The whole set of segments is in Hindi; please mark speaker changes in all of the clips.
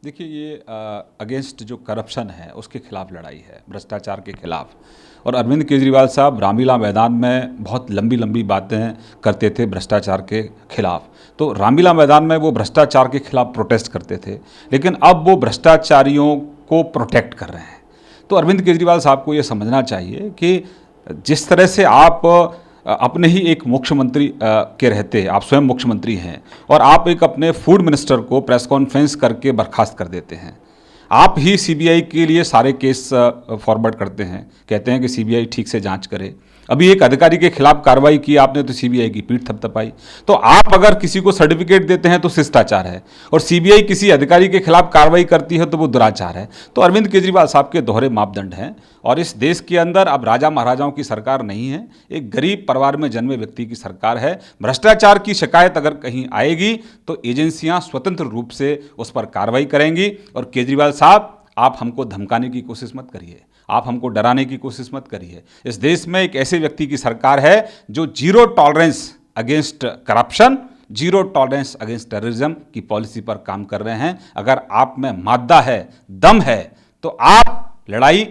Speaker 1: देखिए, ये अगेंस्ट जो करप्शन है उसके खिलाफ लड़ाई है, भ्रष्टाचार के खिलाफ। और अरविंद केजरीवाल साहब रामलीला मैदान में बहुत लंबी लंबी बातें करते थे भ्रष्टाचार के खिलाफ। तो रामलीला मैदान में वो भ्रष्टाचार के खिलाफ प्रोटेस्ट करते थे, लेकिन अब वो भ्रष्टाचारियों को प्रोटेक्ट कर रहे हैं। तो अरविंद केजरीवाल साहब को ये समझना चाहिए कि जिस तरह से आप अपने ही एक मुख्यमंत्री के रहते, आप स्वयं मुख्यमंत्री हैं और आप एक अपने फूड मिनिस्टर को प्रेस कॉन्फ्रेंस करके बर्खास्त कर देते हैं। आप ही सीबीआई के लिए सारे केस फॉरवर्ड करते हैं, कहते हैं कि सीबीआई ठीक से जांच करे। अभी एक अधिकारी के खिलाफ कार्रवाई की आपने तो सीबीआई की पीठ थपथपाई। तो आप अगर किसी को सर्टिफिकेट देते हैं तो शिष्टाचार है, और सीबीआई किसी अधिकारी के खिलाफ कार्रवाई करती है तो वो दुराचार है। तो अरविंद केजरीवाल साहब के दोहरे मापदंड हैं। और इस देश के अंदर अब राजा महाराजाओं की सरकार नहीं है, एक गरीब परिवार में जन्मे व्यक्ति की सरकार है। भ्रष्टाचार की शिकायत अगर कहीं आएगी तो एजेंसियां स्वतंत्र रूप से उस पर कार्रवाई करेंगी। और केजरीवाल साहब, आप हमको धमकाने की कोशिश मत करिए, आप हमको डराने की कोशिश मत करिए। इस देश में एक ऐसे व्यक्ति की सरकार है जो zero tolerance against corruption, zero tolerance against terrorism की पॉलिसी पर काम कर रहे हैं। अगर आप में मादा है, दम है, तो आप लड़ाई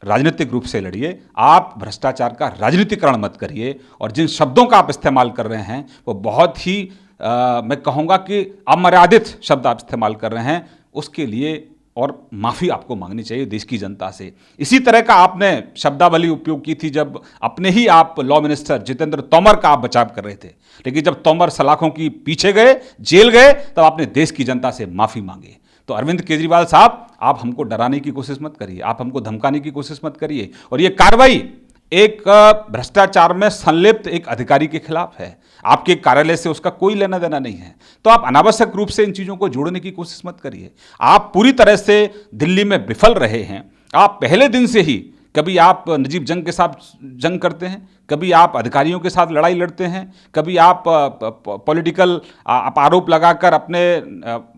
Speaker 1: राजनीतिक रूप से लड़िए। आप भ्रष्टाचार का राजनीतिकरण मत करिए। और जिन शब्दों का आप इस्तेमाल कर रहे हैं वो बहुत ही मैं कहूँगा कि अमर्यादित शब्द आप इस्तेमाल कर रहे हैं, उसके लिए और माफ़ी आपको मांगनी चाहिए देश की जनता से। इसी तरह का आपने शब्दावली उपयोग की थी जब अपने ही आप लॉ मिनिस्टर जितेंद्र तोमर का आप बचाव कर रहे थे, लेकिन जब तोमर सलाखों की पीछे गए, जेल गए, तब आपने देश की जनता से माफ़ी मांगी। तो अरविंद केजरीवाल साहब, आप हमको डराने की कोशिश मत करिए, आप हमको धमकाने की कोशिश मत करिए। और ये कार्रवाई एक भ्रष्टाचार में संलिप्त एक अधिकारी के खिलाफ है, आपके कार्यालय से उसका कोई लेना देना नहीं है। तो आप अनावश्यक रूप से इन चीज़ों को जोड़ने की कोशिश मत करिए। आप पूरी तरह से दिल्ली में विफल रहे हैं। आप पहले दिन से ही, कभी आप नजीब जंग के साथ जंग करते हैं, कभी आप अधिकारियों के साथ लड़ाई लड़ते हैं, कभी आप पॉलिटिकल आप आरोप लगाकर अपने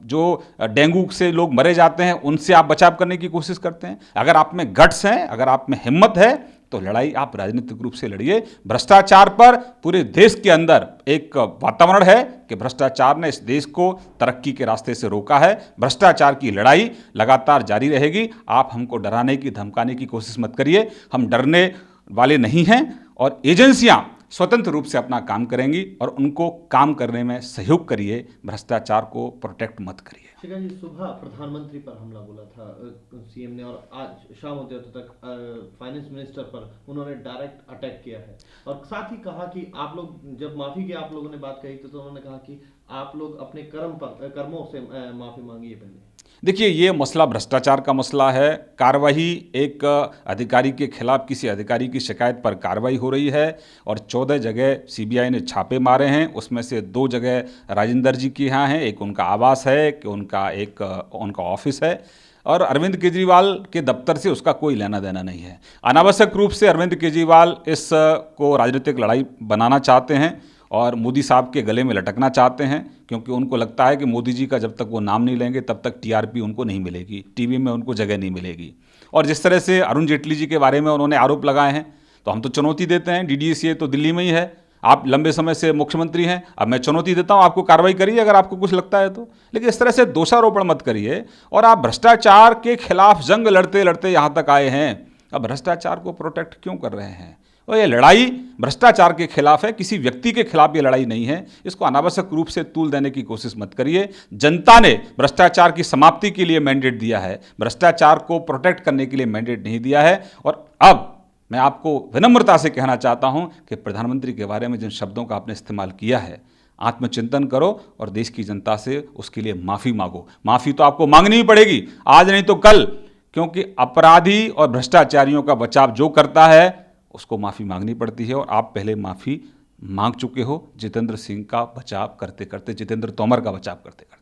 Speaker 1: जो डेंगू से लोग मरे जाते हैं उनसे आप बचाव करने की कोशिश करते हैं। अगर आप में गट्स हैं, अगर आप में हिम्मत है, तो लड़ाई आप राजनीतिक रूप से लड़िए। भ्रष्टाचार पर पूरे देश के अंदर एक वातावरण है कि भ्रष्टाचार ने इस देश को तरक्की के रास्ते से रोका है। भ्रष्टाचार की लड़ाई लगातार जारी रहेगी। आप हमको डराने की, धमकाने की कोशिश मत करिए। हम डरने वाले नहीं हैं और एजेंसियां स्वतंत्र रूप से अपना काम करेंगी और उनको काम करने में सहयोग करिए। भ्रष्टाचार को प्रोटेक्ट मत करिए।
Speaker 2: शिखा जी, सुबह प्रधानमंत्री पर हमला बोला था सीएम ने, और आज शाम होते होते तक फाइनेंस मिनिस्टर पर उन्होंने डायरेक्ट अटैक किया है। और साथ ही कहा कि आप लोग जब माफी की आप लोगों ने बात कही तो उन्होंने कहा कि आप लोग अपने कर्मों से माफी मांगिए पहले।
Speaker 1: देखिए, ये मसला भ्रष्टाचार का मसला है। कार्रवाई एक अधिकारी के खिलाफ किसी अधिकारी की शिकायत पर कार्रवाई हो रही है और 14 जगह सीबीआई ने छापे मारे हैं। उसमें से 2 जगह राजेंद्र जी के यहाँ हैं, एक उनका आवास है, एक उनका ऑफिस है। और अरविंद केजरीवाल के दफ्तर से उसका कोई लेना देना नहीं है। अनावश्यक रूप से अरविंद केजरीवाल इस को राजनीतिक लड़ाई बनाना चाहते हैं और मोदी साहब के गले में लटकना चाहते हैं, क्योंकि उनको लगता है कि मोदी जी का जब तक वो नाम नहीं लेंगे तब तक टीआरपी उनको नहीं मिलेगी, टीवी में उनको जगह नहीं मिलेगी। और जिस तरह से अरुण जेटली जी के बारे में उन्होंने आरोप लगाए हैं, तो हम तो चुनौती देते हैं, डीडीसीए तो दिल्ली में ही है, आप लंबे समय से मुख्यमंत्री हैं, अब मैं चुनौती देता हूं, आपको कार्रवाई करिए अगर आपको कुछ लगता है तो। लेकिन इस तरह से दोषारोपण मत करिए। और आप भ्रष्टाचार के खिलाफ जंग लड़ते लड़ते यहाँ तक आए हैं, अब भ्रष्टाचार को प्रोटेक्ट क्यों कर रहे हैं? और ये लड़ाई भ्रष्टाचार के खिलाफ है, किसी व्यक्ति के खिलाफ ये लड़ाई नहीं है। इसको अनावश्यक रूप से तूल देने की कोशिश मत करिए। जनता ने भ्रष्टाचार की समाप्ति के लिए मैंडेट दिया है, भ्रष्टाचार को प्रोटेक्ट करने के लिए मैंडेट नहीं दिया है। और अब मैं आपको विनम्रता से कहना चाहता हूं कि प्रधानमंत्री के बारे में जिन शब्दों का आपने इस्तेमाल किया है, आत्मचिंतन करो और देश की जनता से उसके लिए माफ़ी मांगो। माफ़ी तो आपको मांगनी ही पड़ेगी, आज नहीं तो कल, क्योंकि अपराधी और भ्रष्टाचारियों का बचाव जो करता है उसको माफ़ी मांगनी पड़ती है। और आप पहले माफ़ी मांग चुके हो जितेंद्र सिंह का बचाव करते करते, जितेंद्र तोमर का बचाव करते करते।